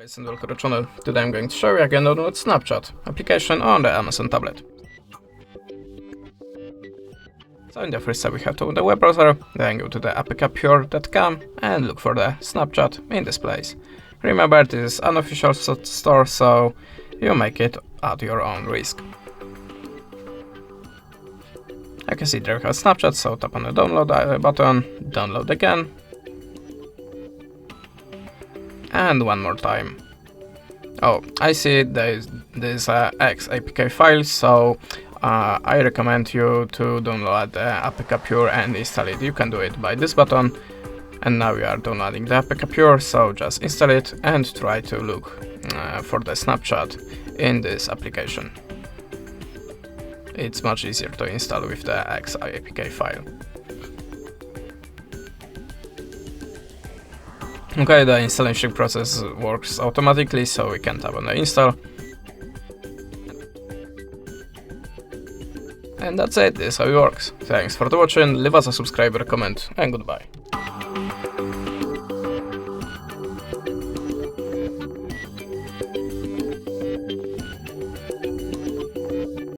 guys and welcome to the channel. Today I'm going to show you again how to download Snapchat application on the Amazon tablet. So in the first step we have to open the web browser, then go to the apkpure.com and look for the Snapchat in this place. Remember, this is an unofficial store, so you make it at your own risk. I can see there we have Snapchat, so tap on the download button, download again. And one more time. Oh, I see there's X APK file, so I recommend you to download the APK Pure and install it. You can do it by this button. And now we are downloading the APK Pure, so just install it and try to look for the Snapchat in this application. It's much easier to install with the X APK file. Okay, the installation process works automatically, so we can tap on the install. And that's it, this is how it works. Thanks for watching, leave us a subscribe, comment, and goodbye.